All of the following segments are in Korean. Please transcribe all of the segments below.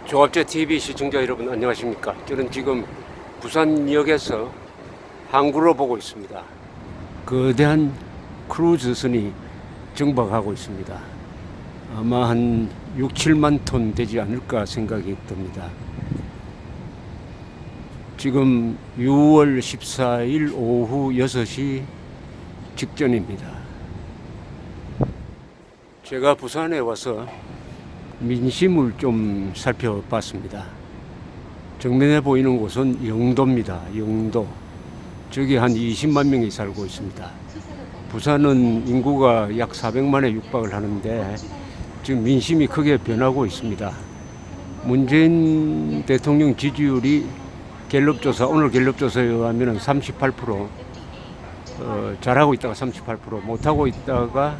조합제 TV 시청자 여러분 안녕하십니까? 저는 지금 부산역에서 항구로 보고 있습니다. 거대한 크루즈선이 정박하고 있습니다. 아마 한 6, 7만 톤 되지 않을까 생각이 듭니다. 지금 6월 14일 오후 6시 직전입니다. 제가 부산에 와서 민심을 좀 살펴봤습니다. 정면에 보이는 곳은 영도입니다. 영도. 저기 한 20만 명이 살고 있습니다. 부산은 인구가 약 400만에 육박을 하는데 지금 민심이 크게 변하고 있습니다. 문재인 대통령 지지율이 갤럽조사, 오늘 갤럽조사에 의하면 38%, 잘하고 있다가 38%, 못하고 있다가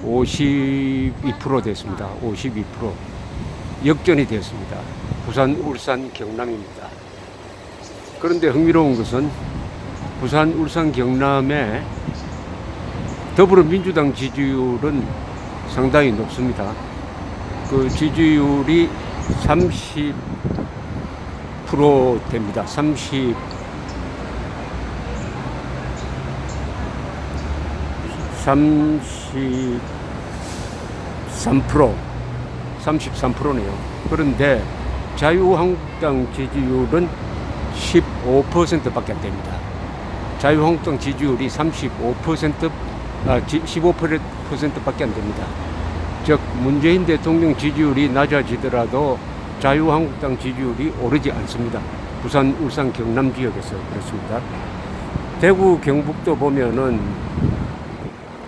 52% 됐습니다. 52% 역전이 됐습니다. 부산, 울산, 경남입니다. 그런데 흥미로운 것은 부산, 울산, 경남의 더불어민주당 지지율은 상당히 높습니다. 그 지지율이 30% 됩니다. 33%, 33%네요. 그런데 자유한국당 지지율은 15%밖에 안 됩니다. 자유한국당 지지율이 15%밖에 안 됩니다. 즉 문재인 대통령 지지율이 낮아지더라도 자유한국당 지지율이 오르지 않습니다. 부산, 울산, 경남 지역에서 그렇습니다. 대구, 경북도 보면은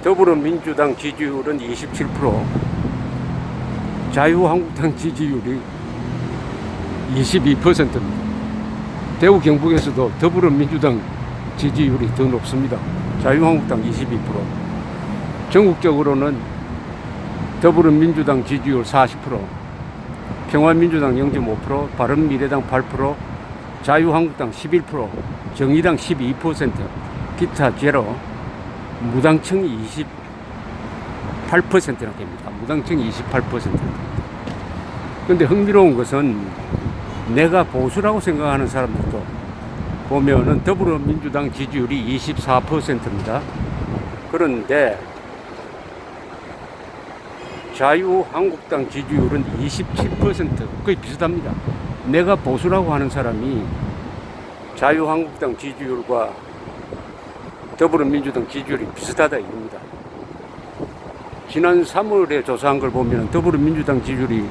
더불어민주당 지지율은 27%, 자유한국당 지지율이 22%입니다. 대구, 경북에서도 더불어민주당 지지율이 더 높습니다. 자유한국당 22%. 전국적으로는 더불어민주당 지지율 40%, 평화민주당 0.5%, 바른미래당 8%, 자유한국당 11%, 정의당 12%, 기타 제로, 무당층이 28%나 됩니다. 무당층이 28%입니다. 그런데 흥미로운 것은 내가 보수라고 생각하는 사람들도 보면은 더불어민주당 지지율이 24%입니다. 그런데 자유한국당 지지율은 27%, 거의 비슷합니다. 내가 보수라고 하는 사람이 자유한국당 지지율과 더불어민주당 지지율이 비슷하다 이겁니다. 지난 3월에 조사한 걸 보면 더불어민주당 지지율이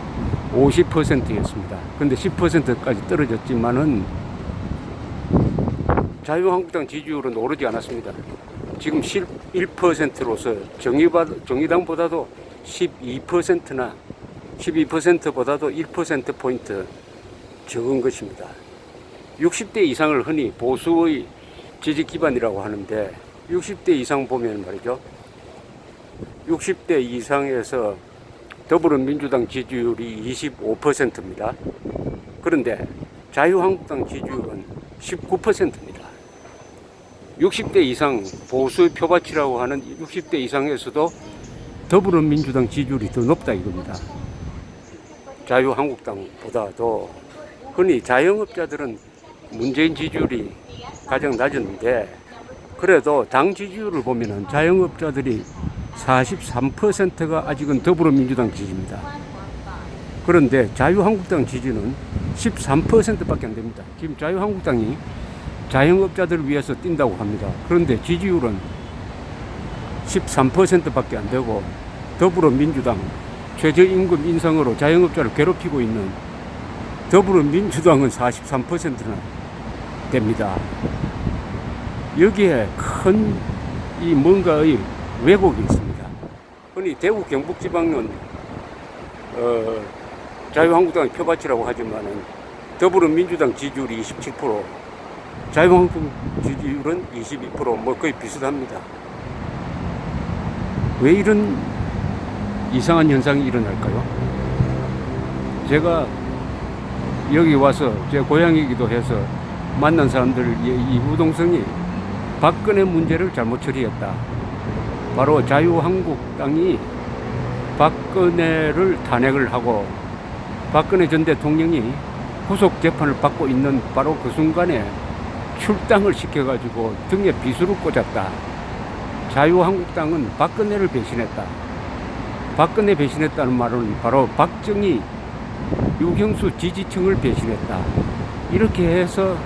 50%였습니다. 그런데 10%까지 떨어졌지만은 자유한국당 지지율은 오르지 않았습니다. 지금 11%로서 정의당보다도 12%나 12%보다도 1%포인트 적은 것입니다. 60대 이상을 흔히 보수의 지지 기반이라고 하는데 60대 이상 보면 말이죠. 60대 이상에서 더불어민주당 지지율이 25%입니다. 그런데 자유한국당 지지율은 19%입니다. 60대 이상 보수의 표밭이라고 하는 60대 이상에서도 더불어민주당 지지율이 더 높다 이겁니다. 자유한국당보다도 흔히 자영업자들은 문재인 지지율이 가장 낮은데 그래도 당 지지율을 보면은 자영업자들이 43%가 아직은 더불어민주당 지지입니다. 그런데 자유한국당 지지는 13%밖에 안 됩니다. 지금 자유한국당이 자영업자들을 위해서 뛴다고 합니다. 그런데 지지율은 13%밖에 안 되고 더불어민주당 최저임금 인상으로 자영업자를 괴롭히고 있는 더불어민주당은 43%나 됩니다. 여기에 큰 이 뭔가의 왜곡이 있습니다. 흔히 대구 경북지방은 자유한국당의 표밭이라고 하지만은 더불어민주당 지지율이 27%, 자유한국당 지지율은 22%, 뭐 거의 비슷합니다. 왜 이런 이상한 현상이 일어날까요? 제가 여기 와서 제 고향이기도 해서 만난 사람들 이구동성이 박근혜 문제를 잘못 처리했다. 바로 자유한국당이 박근혜를 탄핵을 하고 박근혜 전 대통령이 구속 재판을 받고 있는 바로 그 순간에 출당을 시켜가지고 등에 비수를 꽂았다. 자유한국당은 박근혜를 배신했다. 박근혜 배신했다는 말은 바로 박정희, 유경수 지지층을 배신했다. 이렇게 해서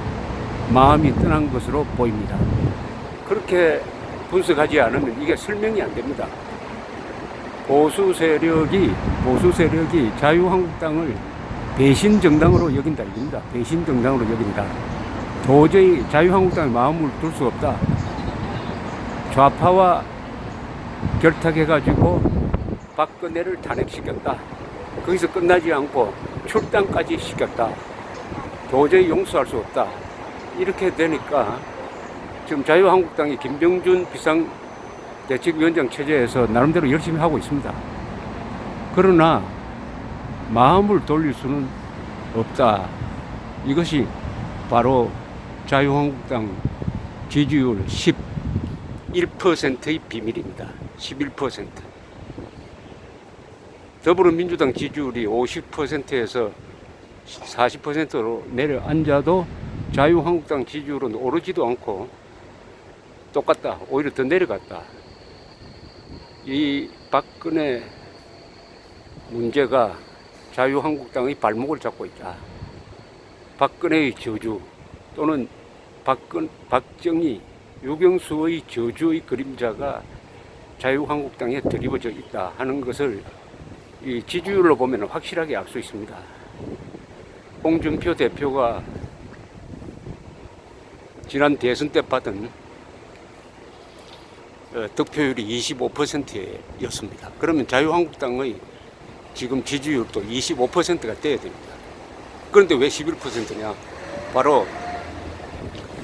마음이 떠난 것으로 보입니다. 그렇게 분석하지 않으면 이게 설명이 안 됩니다. 보수 세력이 자유한국당을 배신 정당으로 여긴다 이겁니다. 배신 정당으로 여긴다. 도저히 자유한국당의 마음을 둘 수 없다. 좌파와 결탁해가지고 박근혜를 탄핵시켰다. 거기서 끝나지 않고 출당까지 시켰다. 도저히 용서할 수 없다. 이렇게 되니까 지금 자유한국당이 김병준 비상대책위원장 체제에서 나름대로 열심히 하고 있습니다. 그러나 마음을 돌릴 수는 없다. 이것이 바로 자유한국당 지지율 11%의 비밀입니다. 11%. 더불어민주당 지지율이 50%에서 40%로 내려앉아도 자유한국당 지지율은 오르지도 않고 똑같다. 오히려 더 내려갔다. 이 박근혜 문제가 자유한국당의 발목을 잡고 있다. 박근혜의 저주 또는 박정희, 유경수의 저주의 그림자가 자유한국당에 드리워져 있다 하는 것을 이 지지율로 보면 확실하게 알 수 있습니다. 홍준표 대표가 지난 대선 때 받은 득표율이 25%였습니다. 그러면 자유한국당의 지금 지지율도 25%가 돼야 됩니다. 그런데 왜 11%냐? 바로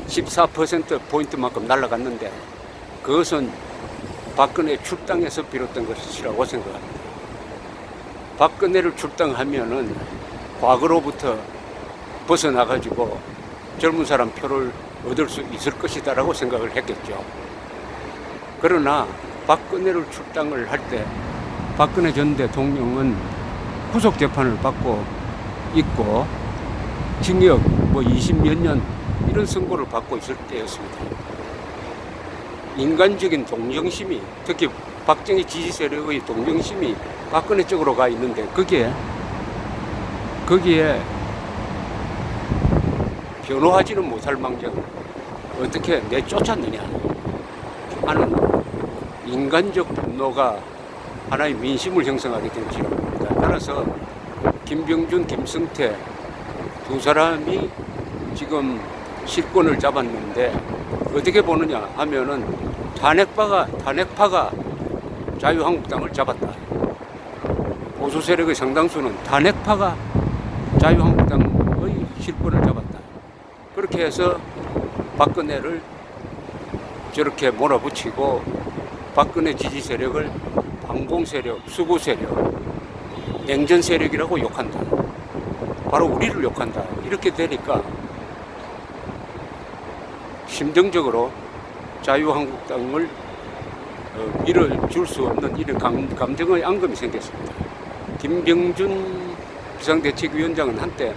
14%포인트만큼 날아갔는데 그것은 박근혜 출당에서 비롯된 것이라고 생각합니다. 박근혜를 출당하면은 과거로부터 벗어나가지고 젊은 사람 표를 얻을 수 있을 것이다라고 생각을 했겠죠. 그러나 박근혜를 출당을 할 때 박근혜 전 대통령은 구속 재판을 받고 있고 징역 20몇 년 이런 선고를 받고 있을 때였습니다. 인간적인 동정심이 특히 박정희 지지 세력의 동정심이 박근혜 쪽으로 가 있는데 거기에 변호하지는 못할 망정 어떻게 내쫓았느냐 하는 인간적 분노가 하나의 민심을 형성하게 된 지역입니다. 따라서 김병준, 김성태 두 사람이 지금 실권을 잡았는데 어떻게 보느냐 하면은 탄핵파가 자유한국당을 잡았다. 보수 세력의 상당수는 탄핵파가 자유한국당의 실권을 잡았다. 그렇게 해서 박근혜를 저렇게 몰아붙이고 박근혜 지지 세력을 반공 세력, 수구 세력, 냉전 세력이라고 욕한다. 바로 우리를 욕한다. 이렇게 되니까 심정적으로 자유한국당을 밀어줄 수 없는 이런 감정의 앙금이 생겼습니다. 김병준 비상대책위원장은 한때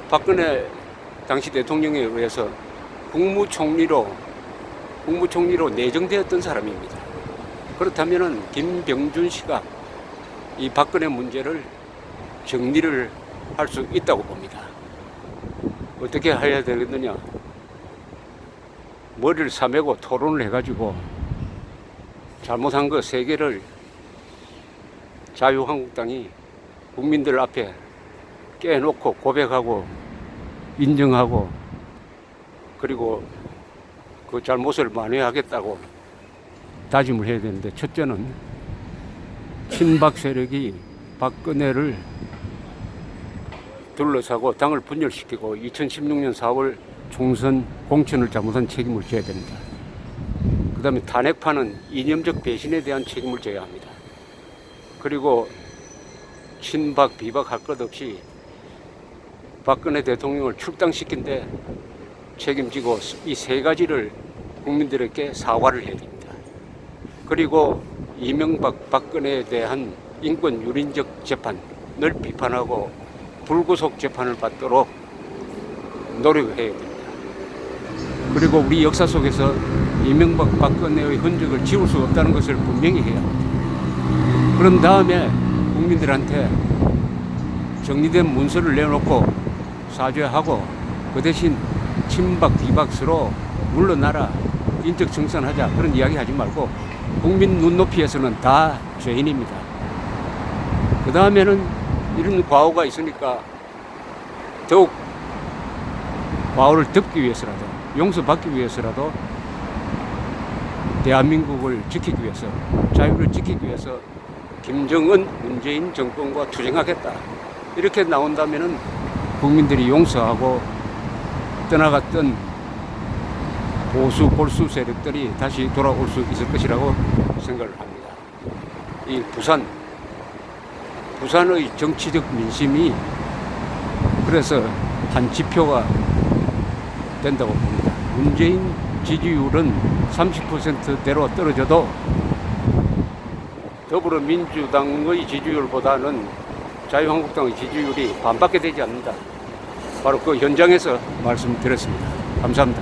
박근혜 당시 대통령에 의해서 국무총리로 내정되었던 사람입니다. 그렇다면 김병준 씨가 이 박근혜 문제를 정리를 할 수 있다고 봅니다. 어떻게 해야 되겠느냐? 머리를 싸매고 토론을 해가지고 잘못한 거 세 개를 자유한국당이 국민들 앞에 깨놓고 고백하고 인정하고 그리고 그 잘못을 만회하겠다고 다짐을 해야 되는데 첫째는 친박 세력이 박근혜를 둘러싸고 당을 분열시키고 2016년 4월 총선 공천을 잘못한 책임을 져야 됩니다. 그 다음에 탄핵파는 이념적 배신에 대한 책임을 져야 합니다. 그리고 친박 비박할 것 없이 박근혜 대통령을 출당시킨 데 책임지고 이 세 가지를 국민들에게 사과를 해야 됩니다. 그리고 이명박 박근혜에 대한 인권 유린적 재판 늘 비판하고 불구속 재판을 받도록 노력을 해야 됩니다. 그리고 우리 역사 속에서 이명박 박근혜의 흔적을 지울 수 없다는 것을 분명히 해야 합니다. 그런 다음에 국민들한테 정리된 문서를 내놓고 사죄하고 그 대신 친박 비박스로 물러나라, 인적 청산하자, 그런 이야기 하지 말고 국민 눈높이에서는 다 죄인입니다. 그 다음에는 이런 과오가 있으니까 더욱 과오를 덮기 위해서라도, 용서받기 위해서라도 대한민국을 지키기 위해서, 자유를 지키기 위해서 김정은, 문재인 정권과 투쟁하겠다, 이렇게 나온다면은 국민들이 용서하고 떠나갔던 보수 볼수 세력들이 다시 돌아올 수 있을 것이라고 생각을 합니다. 이 부산의 정치적 민심이 그래서 한 지표가 된다고 봅니다. 문재인 지지율은 30%대로 떨어져도 더불어민주당의 지지율보다는 자유한국당의 지지율이 반밖에 되지 않는다. 바로 그 현장에서 말씀드렸습니다. 감사합니다.